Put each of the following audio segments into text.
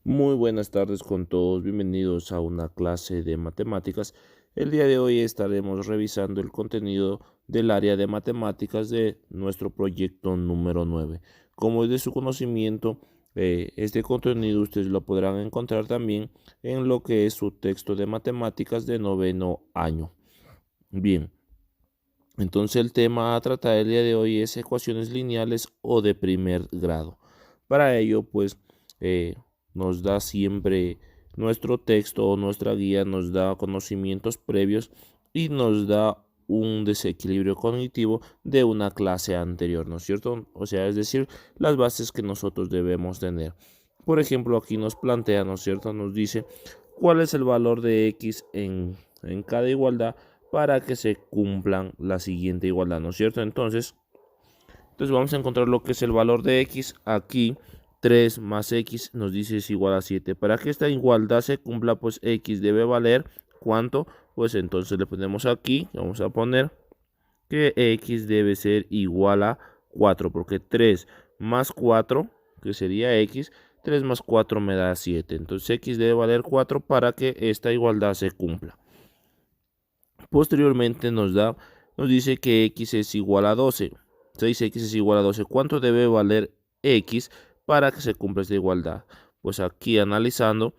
Muy buenas tardes con todos, bienvenidos a una clase de matemáticas. El día de hoy estaremos revisando el contenido del área de matemáticas de nuestro proyecto número 9. Como es de su conocimiento, este contenido ustedes lo podrán encontrar también en lo que es su texto de matemáticas de noveno año. Bien, entonces el tema a tratar el día de hoy es ecuaciones lineales o de primer grado. Para ello, pues, eh, nos da siempre nuestro texto o nuestra guía, nos da conocimientos previos y nos da un desequilibrio cognitivo de una clase anterior, ¿no es cierto? O sea, es decir, las bases que nosotros debemos tener. Por ejemplo, aquí nos plantea, ¿no es cierto? Nos dice cuál es el valor de x en cada igualdad para que se cumplan la siguiente igualdad, ¿no es cierto? Entonces vamos a encontrar lo que es el valor de x. Aquí 3 más x nos dice es igual a 7. Para que esta igualdad se cumpla, pues x debe valer ¿cuánto? Pues entonces le ponemos aquí, vamos a poner que x debe ser igual a 4, porque 3 más 4, que sería x, 3 más 4 me da 7. Entonces x debe valer 4 para que esta igualdad se cumpla. Posteriormente nos dice que x es igual a 12. 6x es igual a 12. ¿Cuánto debe valer x para que se cumpla esta igualdad? Pues aquí analizando,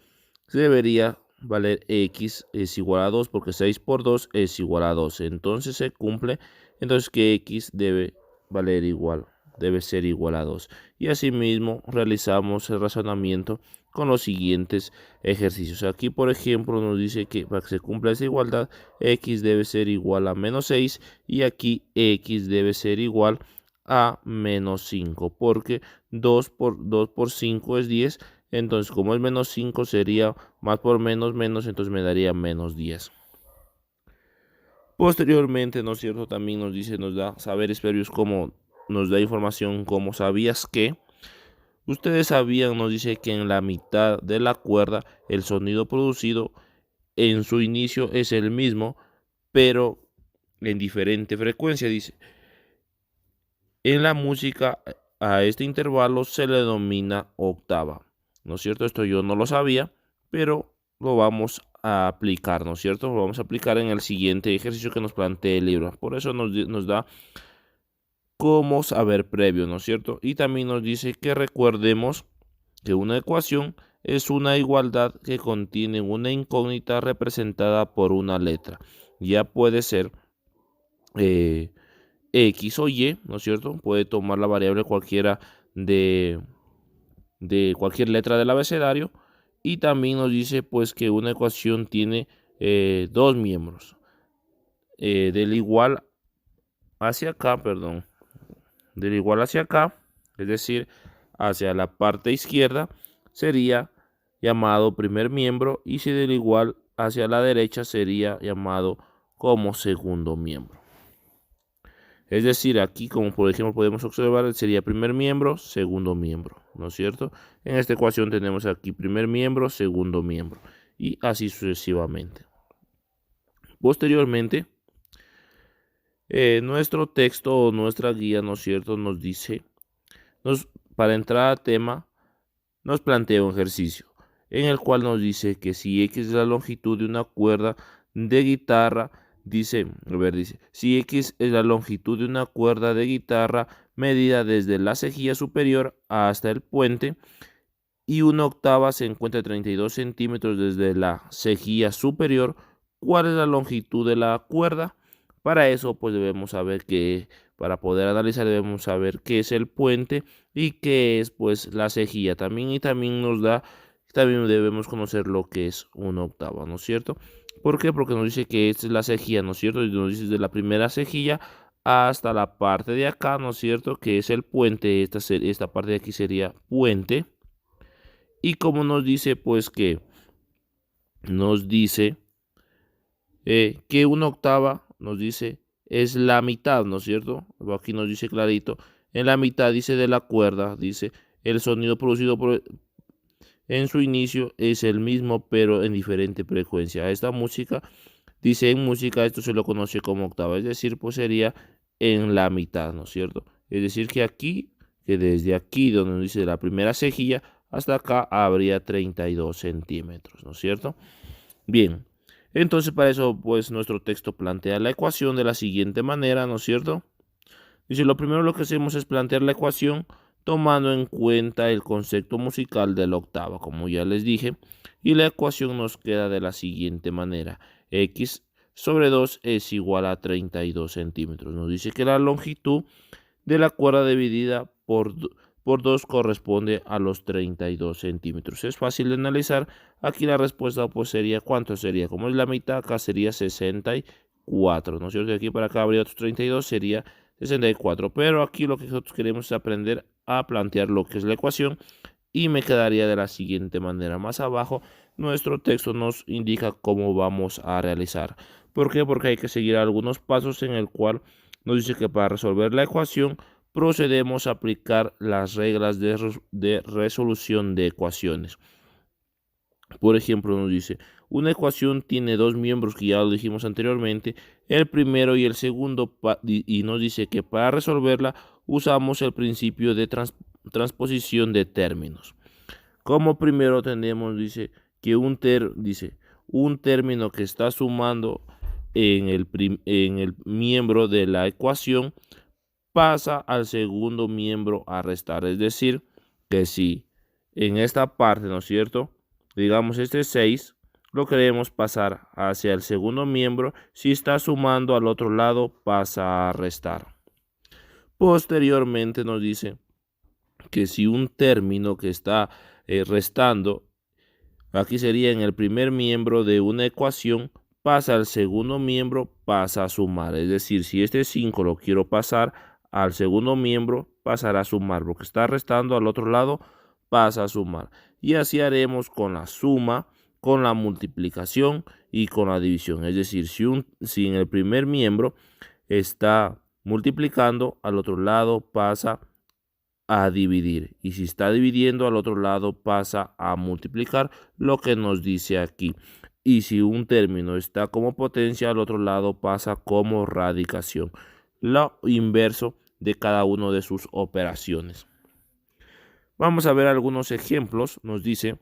debería valer x es igual a 2 porque 6 por 2 es igual a 12. Entonces se cumple, entonces que x debe valer igual, debe ser igual a 2. Y asimismo realizamos el razonamiento con los siguientes ejercicios. Aquí, por ejemplo, nos dice que para que se cumpla esa igualdad, x debe ser igual a menos 6 y aquí x debe ser igual a menos 5 porque 2 por 5 es 10. Entonces, como es menos 5 sería más por menos, menos, entonces me daría menos 10. Posteriormente, ¿no es cierto? También nos dice, nos da saberes previos como nos da información como sabías que. Ustedes sabían, nos dice que en la mitad de la cuerda el sonido producido en su inicio es el mismo, pero en diferente frecuencia. Dice, en la música a este intervalo se le denomina octava. ¿No es cierto? Esto yo no lo sabía, pero lo vamos a aplicar, ¿no es cierto? Lo vamos a aplicar en el siguiente ejercicio que nos plantea el libro. Por eso nos da como saber previo, ¿no es cierto? Y también nos dice que recuerdemos que una ecuación es una igualdad que contiene una incógnita representada por una letra. Ya puede ser eh, X o Y, ¿no es cierto? Puede tomar la variable cualquiera de, de cualquier letra del abecedario. Y también nos dice pues que una ecuación tiene dos miembros. Del igual hacia acá, perdón. Del igual hacia acá, es decir, hacia la parte izquierda, sería llamado primer miembro y si del igual hacia la derecha sería llamado como segundo miembro. Es decir, aquí como por ejemplo podemos observar sería primer miembro, segundo miembro, ¿no es cierto? En esta ecuación tenemos aquí primer miembro, segundo miembro y así sucesivamente. Posteriormente, nuestro texto o nuestra guía, ¿no es cierto?, nos dice, para entrar a tema, nos plantea un ejercicio en el cual nos dice que si x es la longitud de una cuerda de guitarra, dice, si x es la longitud de una cuerda de guitarra medida desde la cejilla superior hasta el puente y una octava se encuentra a 32 centímetros desde la cejilla superior, ¿cuál es la longitud de la cuerda? Para eso, pues debemos saber que, para poder analizar, debemos saber qué es el puente y qué es, pues, la cejilla también. Y también debemos conocer lo que es una octava, ¿no es cierto? ¿Por qué? Porque nos dice que esta es la cejilla, ¿no es cierto? Y nos dice de la primera cejilla hasta la parte de acá, ¿no es cierto? Que es el puente. Esta parte de aquí sería puente. Y como nos dice, pues que nos dice que una octava nos dice es la mitad, ¿no es cierto? Aquí nos dice clarito, en la mitad dice de la cuerda, dice el sonido producido en su inicio es el mismo, pero en diferente frecuencia. A esta música, dice en música, esto se lo conoce como octava, es decir, pues sería en la mitad, ¿no es cierto? Es decir, que aquí, que desde aquí, donde nos dice la primera cejilla, hasta acá habría 32 centímetros, ¿no es cierto? Bien, entonces para eso pues nuestro texto plantea la ecuación de la siguiente manera, ¿no es cierto? Dice, lo primero lo que hacemos es plantear la ecuación tomando en cuenta el concepto musical de la octava, como ya les dije, y la ecuación nos queda de la siguiente manera. X sobre 2 es igual a 32 centímetros. Nos dice que la longitud de la cuerda dividida por 2 corresponde a los 32 centímetros. Es fácil de analizar. Aquí la respuesta pues sería, ¿cuánto sería? Como es la mitad, acá sería 64, ¿no es cierto? De aquí para acá habría otros 32, sería 64. Pero aquí lo que nosotros queremos es aprender a plantear lo que es la ecuación y me quedaría de la siguiente manera. Más abajo, nuestro texto nos indica cómo vamos a realizar. ¿Por qué? Porque hay que seguir algunos pasos en el cual nos dice que para resolver la ecuación procedemos a aplicar las reglas de resolución de ecuaciones. Por ejemplo, nos dice, una ecuación tiene dos miembros que ya lo dijimos anteriormente, el primero y el segundo, y nos dice que para resolverla usamos el principio de transposición de términos. Como primero tenemos, dice, que un término que está sumando en el miembro de la ecuación pasa al segundo miembro a restar. Es decir, que si en esta parte, ¿no es cierto? Digamos, este 6 lo queremos pasar hacia el segundo miembro. Si está sumando al otro lado, pasa a restar. Posteriormente nos dice que si un término que está restando, aquí sería en el primer miembro de una ecuación, pasa al segundo miembro, pasa a sumar. Es decir, si este 5 lo quiero pasar al segundo miembro, pasará a sumar. Lo que está restando al otro lado, pasa a sumar. Y así haremos con la suma, con la multiplicación y con la división. Es decir, si en el primer miembro está multiplicando, al otro lado pasa a dividir. Y si está dividiendo, al otro lado pasa a multiplicar, lo que nos dice aquí. Y si un término está como potencia, al otro lado pasa como radicación. Lo inverso de cada una de sus operaciones. Vamos a ver algunos ejemplos. Nos dice,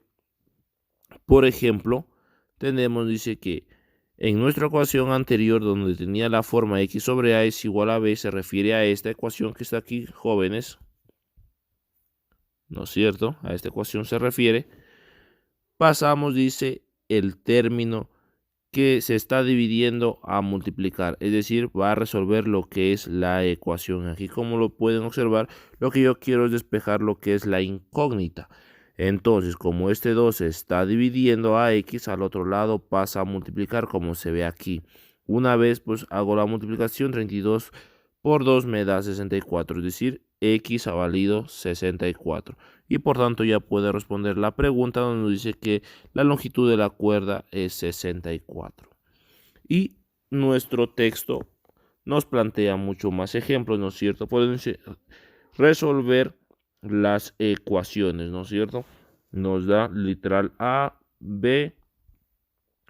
por ejemplo, dice que en nuestra ecuación anterior, donde tenía la forma x sobre a es igual a b, se refiere a esta ecuación que está aquí, jóvenes, ¿no es cierto? A esta ecuación se refiere. Pasamos, dice, el término que se está dividiendo a multiplicar, es decir, va a resolver lo que es la ecuación. Aquí, como lo pueden observar, lo que yo quiero es despejar lo que es la incógnita. Entonces, como este 2 se está dividiendo a x, al otro lado pasa a multiplicar, como se ve aquí. Una vez, pues, hago la multiplicación, 32 por 2 me da 64, es decir, x ha valido 64. Y por tanto ya puede responder la pregunta donde nos dice que la longitud de la cuerda es 64. Y nuestro texto nos plantea mucho más ejemplos, ¿no es cierto? Podemos resolver las ecuaciones, ¿no es cierto? Nos da literal A, B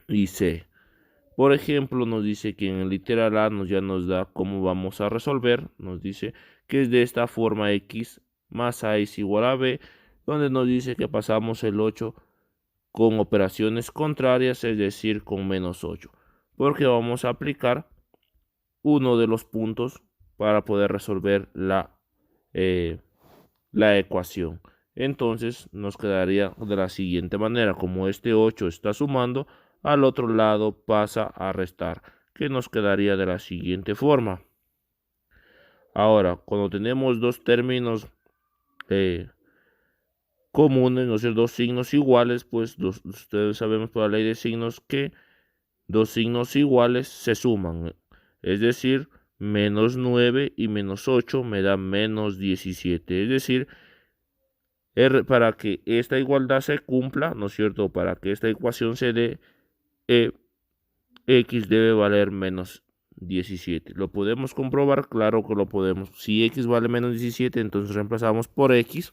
y C. Por ejemplo, nos dice que en el literal A ya nos da cómo vamos a resolver. Nos dice que es de esta forma x más a es igual a b, donde nos dice que pasamos el 8 con operaciones contrarias, es decir, con menos 8. Porque vamos a aplicar uno de los puntos para poder resolver la ecuación. Entonces nos quedaría de la siguiente manera, como este 8 está sumando, al otro lado pasa a restar, que nos quedaría de la siguiente forma. Ahora, cuando tenemos dos términos comunes, no sé, dos signos iguales, pues ustedes sabemos por la ley de signos que dos signos iguales se suman. Es decir, menos 9 y menos 8 me da menos 17. Es decir, para que esta igualdad se cumpla, ¿no es cierto? Para que esta ecuación se dé, x debe valer menos 17. ¿Lo podemos comprobar? Claro que lo podemos. Si x vale menos 17, entonces reemplazamos por x,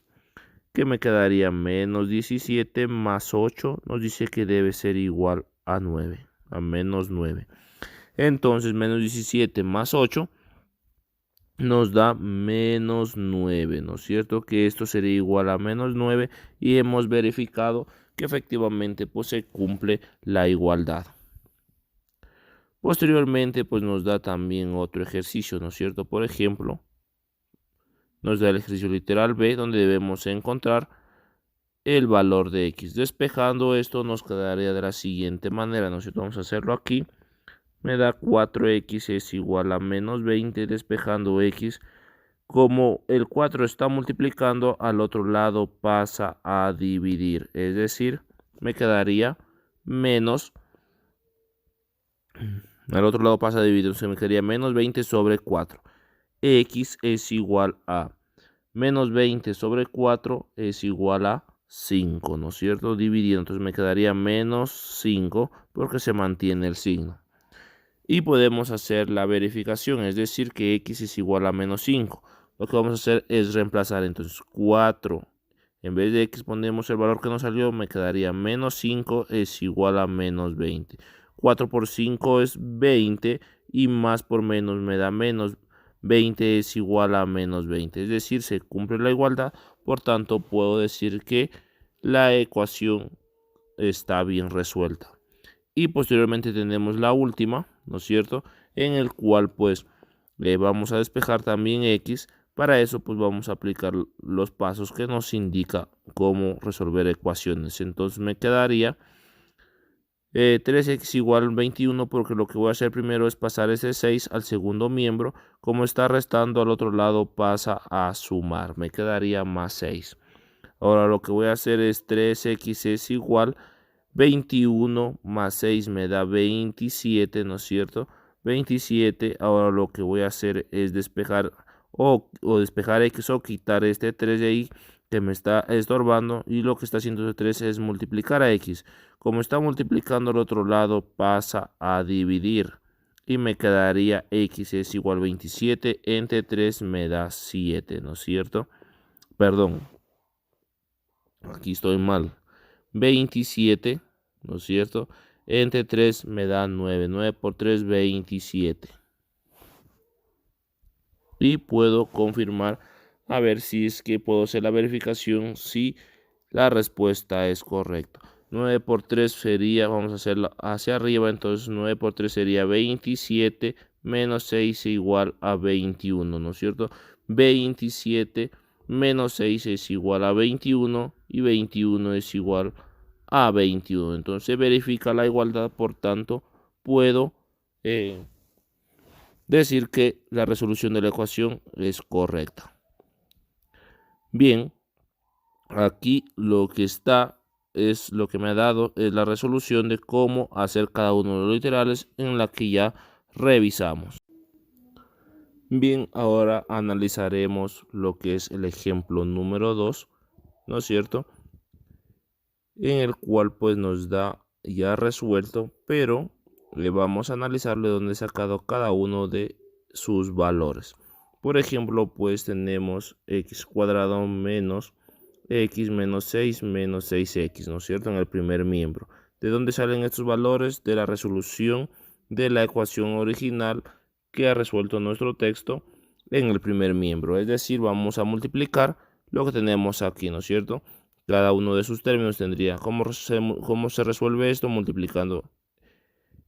que me quedaría menos 17 más 8. Nos dice que debe ser igual a 9, a menos 9. Entonces, menos 17 más 8 nos da menos 9, ¿no es cierto? Que esto sería igual a menos 9 y hemos verificado que efectivamente pues se cumple la igualdad. Posteriormente pues nos da también otro ejercicio, ¿no es cierto? Por ejemplo, nos da el ejercicio literal B, donde debemos encontrar el valor de x. Despejando esto nos quedaría de la siguiente manera, ¿no es cierto? Vamos a hacerlo aquí. Me da 4x es igual a menos 20, despejando x. Como el 4 está multiplicando, al otro lado pasa a dividir. Es decir, me quedaría menos, al otro lado pasa a dividir, entonces me quedaría menos 20 sobre 4. X es igual a menos 20 sobre 4 es igual a 5, ¿no es cierto? Dividido, entonces me quedaría menos 5 porque se mantiene el signo. Y podemos hacer la verificación, es decir, que x es igual a menos 5. Lo que vamos a hacer es reemplazar entonces 4. En vez de x ponemos el valor que nos salió, me quedaría menos 5 es igual a menos 20. 4 por 5 es 20 y más por menos me da menos. 20 es igual a menos 20, es decir, se cumple la igualdad, por tanto puedo decir que la ecuación está bien resuelta. Y posteriormente tenemos la última, ¿no es cierto? En el cual pues vamos a despejar también x. Para eso pues vamos a aplicar los pasos que nos indica cómo resolver ecuaciones. Entonces me quedaría 3x igual 21 porque lo que voy a hacer primero es pasar ese 6 al segundo miembro. Como está restando al otro lado pasa a sumar. Me quedaría más 6. Ahora lo que voy a hacer es 3x es igual 21 más 6 me da 27, ¿no es cierto? 27, ahora lo que voy a hacer es despejar o despejar x o quitar este 3 de ahí que me está estorbando y lo que está haciendo ese 3 es multiplicar a x. Como está multiplicando al otro lado pasa a dividir y me quedaría x es igual a 27 entre 3 me da 7, ¿no es cierto? Perdón, aquí estoy mal. 27, ¿no es cierto? Entre 3 me da 9. 9 por 3, 27. Y puedo confirmar a ver si es que puedo hacer la verificación si la respuesta es correcta. 9 por 3 sería, vamos a hacerlo hacia arriba, entonces 9 por 3 sería 27 menos 6 igual a 21, ¿no es cierto? 27 menos 6 es igual a 21 y 21 es igual a 21. Entonces verifica la igualdad, por tanto puedo decir que la resolución de la ecuación es correcta. Bien, aquí lo que está es lo que me ha dado es la resolución de cómo hacer cada uno de los literales en la que ya revisamos. Bien, ahora analizaremos lo que es el ejemplo número 2, ¿no es cierto? En el cual pues nos da ya resuelto, pero le vamos a analizar de dónde he sacado cada uno de sus valores. Por ejemplo, pues tenemos x cuadrado menos x menos 6 menos 6x, ¿no es cierto? En el primer miembro. ¿De dónde salen estos valores? De la resolución de la ecuación original que ha resuelto nuestro texto en el primer miembro. Es decir, vamos a multiplicar lo que tenemos aquí, ¿no es cierto? Cada uno de sus términos tendría, ¿cómo se resuelve esto? Multiplicando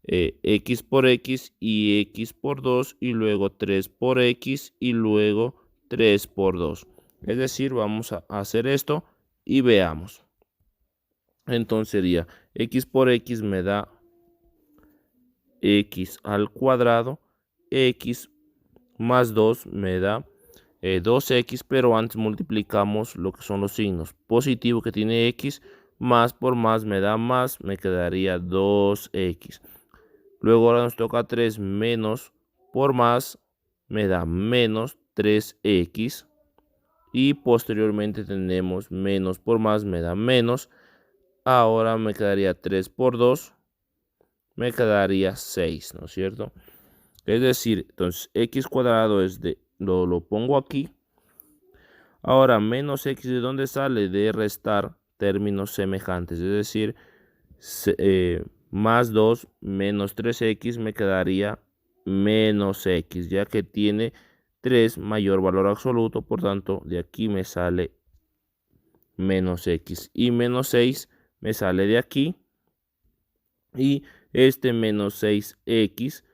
x por x y x por 2 y luego 3 por x y luego 3 por 2. Es decir, vamos a hacer esto y veamos. Entonces sería x por x me da x al cuadrado, x más 2 me da 2x, pero antes multiplicamos lo que son los signos. Positivo que tiene x, más por más me da más, me quedaría 2x. Luego ahora nos toca 3 menos por más, me da menos 3x. Y posteriormente tenemos menos por más, me da menos. Ahora me quedaría 3 por 2, me quedaría 6, ¿no es cierto? Es decir, entonces x cuadrado es de, lo pongo aquí. Ahora, menos x, ¿de dónde sale? De restar términos semejantes. Es decir, más 2 menos 3x me quedaría menos x, ya que tiene 3 mayor valor absoluto, por tanto de aquí me sale menos x, y menos 6 me sale de aquí, y este menos 6x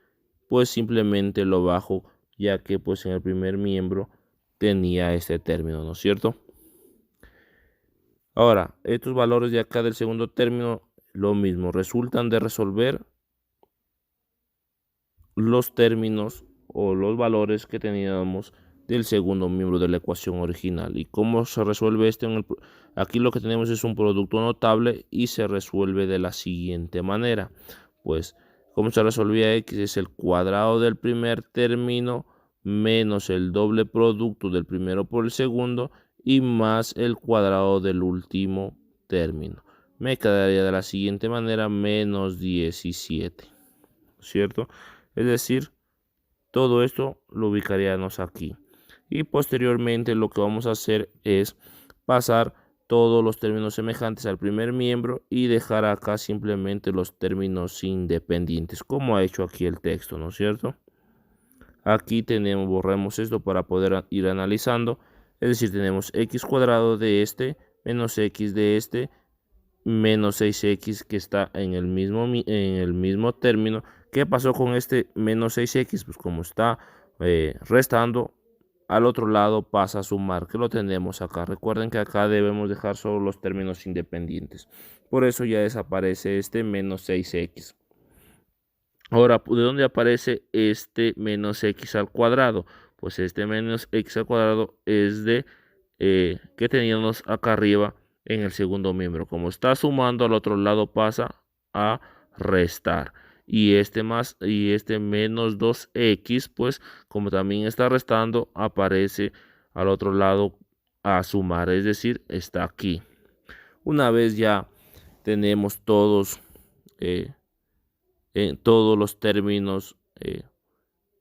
pues simplemente lo bajo, ya que pues en el primer miembro tenía este término, ¿no es cierto? Ahora, estos valores de acá del segundo término, lo mismo, resultan de resolver los términos o los valores que teníamos del segundo miembro de la ecuación original. ¿Y cómo se resuelve esto? Aquí lo que tenemos es un producto notable y se resuelve de la siguiente manera. Pues, ¿cómo se resolvía x? Es el cuadrado del primer término menos el doble producto del primero por el segundo y más el cuadrado del último término. Me quedaría de la siguiente manera, menos 17, ¿cierto? Es decir, todo esto lo ubicaríamos aquí. Y posteriormente lo que vamos a hacer es pasar todos los términos semejantes al primer miembro y dejar acá simplemente los términos independientes, como ha hecho aquí el texto, ¿no es cierto? Aquí tenemos, borramos esto para poder ir analizando. Es decir, tenemos x cuadrado de este menos x de este menos 6x que está en el mismo término. ¿Qué pasó con este menos 6x? Pues como está restando, al otro lado pasa a sumar, que lo tenemos acá. Recuerden que acá debemos dejar solo los términos independientes. Por eso ya desaparece este menos 6x. Ahora, ¿de dónde aparece este menos x al cuadrado? Pues este menos x al cuadrado es de que teníamos acá arriba en el segundo miembro. Como está sumando, al otro lado pasa a restar. Y este menos 2x, pues como también está restando, aparece al otro lado a sumar. Es decir, está aquí. Una vez ya tenemos todos los términos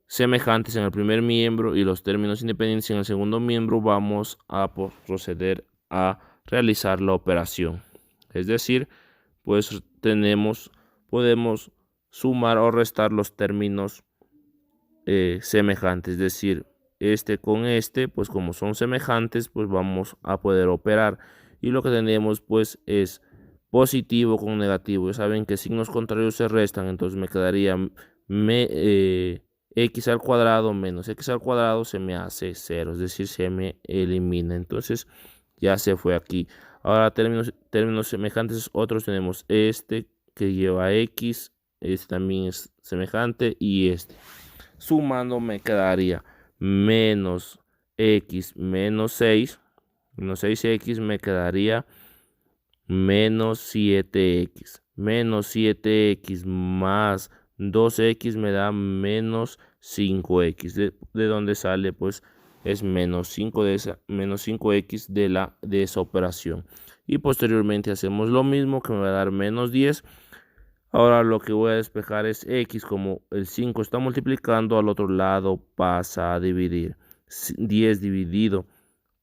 semejantes en el primer miembro y los términos independientes en el segundo miembro, vamos a proceder a realizar la operación. Es decir, pues podemos sumar o restar los términos semejantes. Es decir, este con este, pues como son semejantes, pues vamos a poder operar. Y lo que tenemos pues es positivo con negativo. Ya saben que signos contrarios se restan, entonces me quedaría x al cuadrado menos x al cuadrado se me hace 0, es decir, se me elimina. Entonces ya se fue aquí. Ahora términos semejantes otros tenemos este que lleva x, este también es semejante y este. Sumando me quedaría menos x menos 6, menos 6x me quedaría menos 7x. Menos 7x más 2x me da menos 5x. ¿De dónde sale? Pues es menos 5 menos 5x de esa operación. Y posteriormente hacemos lo mismo, que me va a dar menos 10. Ahora lo que voy a despejar es x, como el 5 está multiplicando, al otro lado pasa a dividir. 10 dividido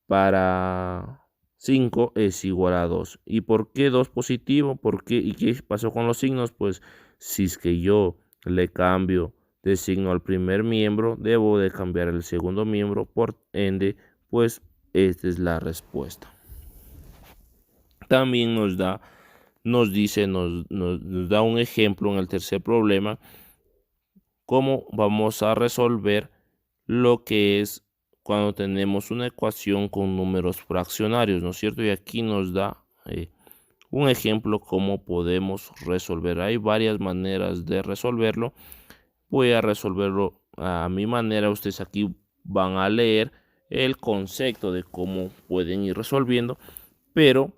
para 5 es igual a 2. ¿Y por qué 2 positivo? ¿Por qué? ¿Y qué pasó con los signos? Pues si es que yo le cambio de signo al primer miembro, debo de cambiar el segundo miembro, por ende, pues esta es la respuesta. También nos da un ejemplo en el tercer problema, cómo vamos a resolver lo que es cuando tenemos una ecuación con números fraccionarios, ¿no es cierto? Y aquí nos da un ejemplo cómo podemos resolver. Hay varias maneras de resolverlo. Voy a resolverlo a mi manera. Ustedes aquí van a leer el concepto de cómo pueden ir resolviendo, pero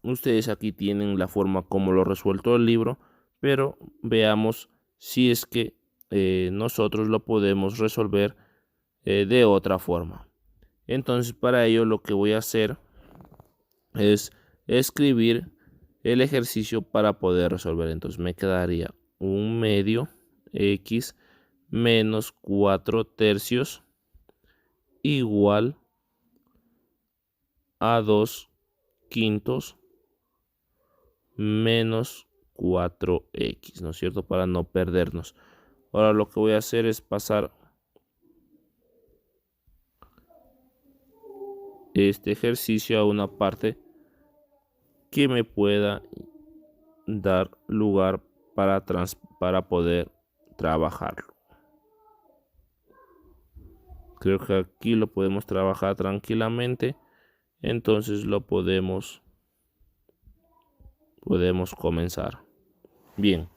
ustedes aquí tienen la forma como lo resuelto el libro, pero veamos si es que nosotros lo podemos resolver de otra forma. Entonces, para ello lo que voy a hacer es escribir el ejercicio para poder resolver. Entonces me quedaría 1/2 x menos 4/3 igual a 2/5 menos 4x, ¿no es cierto? Para no perdernos. Ahora lo que voy a hacer es pasar este ejercicio a una parte que me pueda dar lugar para poder trabajarlo. Creo que aquí lo podemos trabajar tranquilamente, entonces lo podemos comenzar. Bien,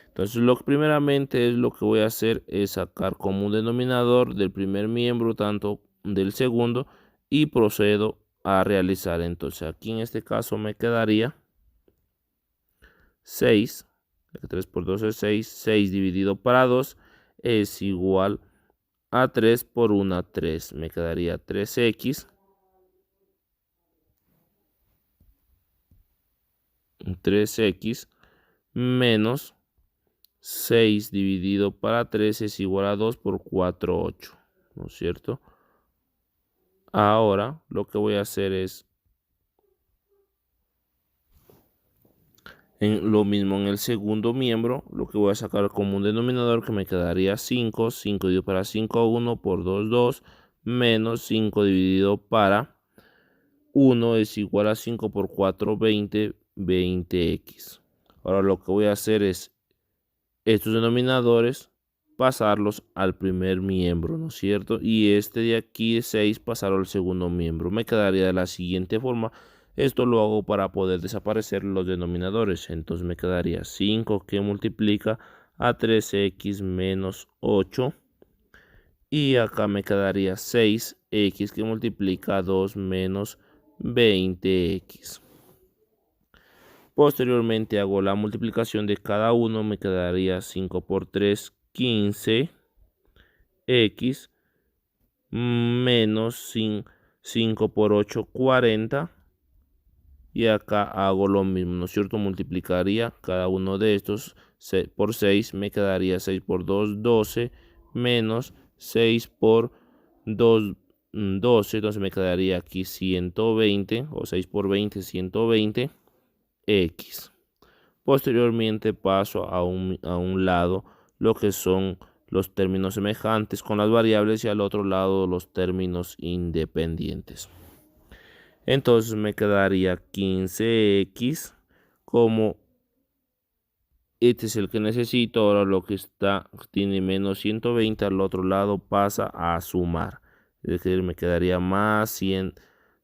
entonces lo que primeramente es lo que voy a hacer es sacar como un denominador del primer miembro, tanto del segundo, y procedo a realizar. Entonces aquí en este caso me quedaría 6, 3 por 2 es 6, 6 dividido para 2 es igual a 3 por 1, 3. Me quedaría 3x. 3x menos 6 dividido para 3 es igual a 2 por 4, 8. ¿No es cierto? Ahora lo que voy a hacer es lo mismo en el segundo miembro, lo que voy a sacar como un denominador que me quedaría 5. 5 dividido para 5, 1 por 2, 2, menos 5 dividido para 1 es igual a 5 por 4, 20, 20x. Ahora lo que voy a hacer es estos denominadores pasarlos al primer miembro, ¿no es cierto? Y este de aquí, 6, pasarlo al segundo miembro. Me quedaría de la siguiente forma. Esto lo hago para poder desaparecer los denominadores. Entonces me quedaría 5 que multiplica a 3x menos 8. Y acá me quedaría 6x que multiplica a 2 menos 20x. Posteriormente hago la multiplicación de cada uno, me quedaría 5 por 3, 15, x, menos 5 por 8, 40. Y acá hago lo mismo, ¿no es cierto? Multiplicaría cada uno de estos por 6, me quedaría 6 por 2, 12, menos 6 por 2, 12. Entonces me quedaría aquí 120, o 6 por 20, 120, x. Posteriormente paso a un lado lo que son los términos semejantes con las variables y al otro lado los términos independientes. Entonces me quedaría 15x como este es el que necesito. Ahora lo que tiene menos 120 al otro lado pasa a sumar. Es decir, me quedaría más 100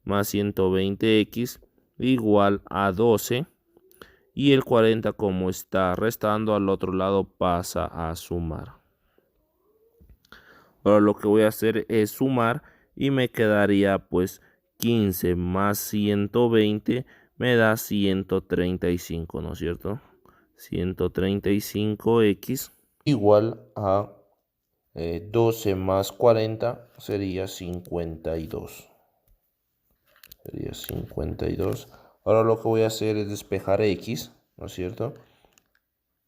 más 120x igual a 12. Y el 40 como está restando al otro lado pasa a sumar. Ahora lo que voy a hacer es sumar y me quedaría pues 15 más 120 me da 135, ¿no es cierto? 135x igual a 12 más 40 sería 52. Sería 52. Ahora lo que voy a hacer es despejar x, ¿no es cierto?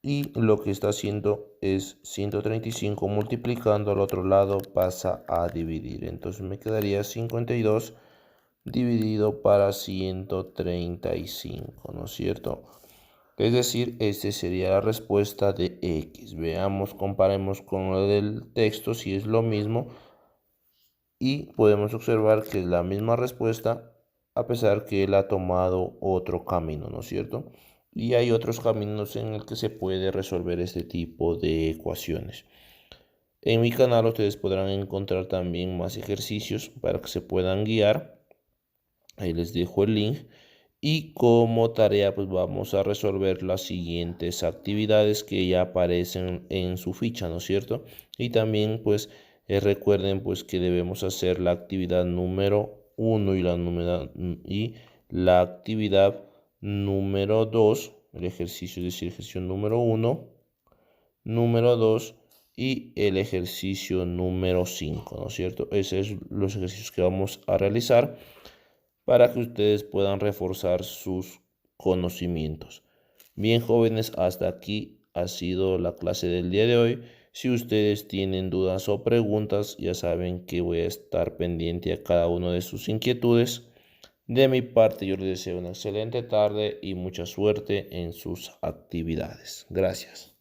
Y lo que está haciendo es 135 multiplicando al otro lado pasa a dividir. Entonces me quedaría 52 dividido para 135, ¿no es cierto? Es decir, esta sería la respuesta de x. Veamos, comparemos con lo del texto si es lo mismo. Y podemos observar que es la misma respuesta a pesar que él ha tomado otro camino, ¿no es cierto? Y hay otros caminos en el que se puede resolver este tipo de ecuaciones. En mi canal ustedes podrán encontrar también más ejercicios para que se puedan guiar. Ahí les dejo el link. Y como tarea pues vamos a resolver las siguientes actividades que ya aparecen en su ficha, ¿no es cierto? Y también pues recuerden pues que debemos hacer la actividad número 1 y la actividad número 2, el ejercicio, es decir, ejercicio número 1, número 2 y el ejercicio número 5, ¿no es cierto? Esos son los ejercicios que vamos a realizar para que ustedes puedan reforzar sus conocimientos. Bien, jóvenes, hasta aquí ha sido la clase del día de hoy. Si ustedes tienen dudas o preguntas, ya saben que voy a estar pendiente a cada una de sus inquietudes. De mi parte, yo les deseo una excelente tarde y mucha suerte en sus actividades. Gracias.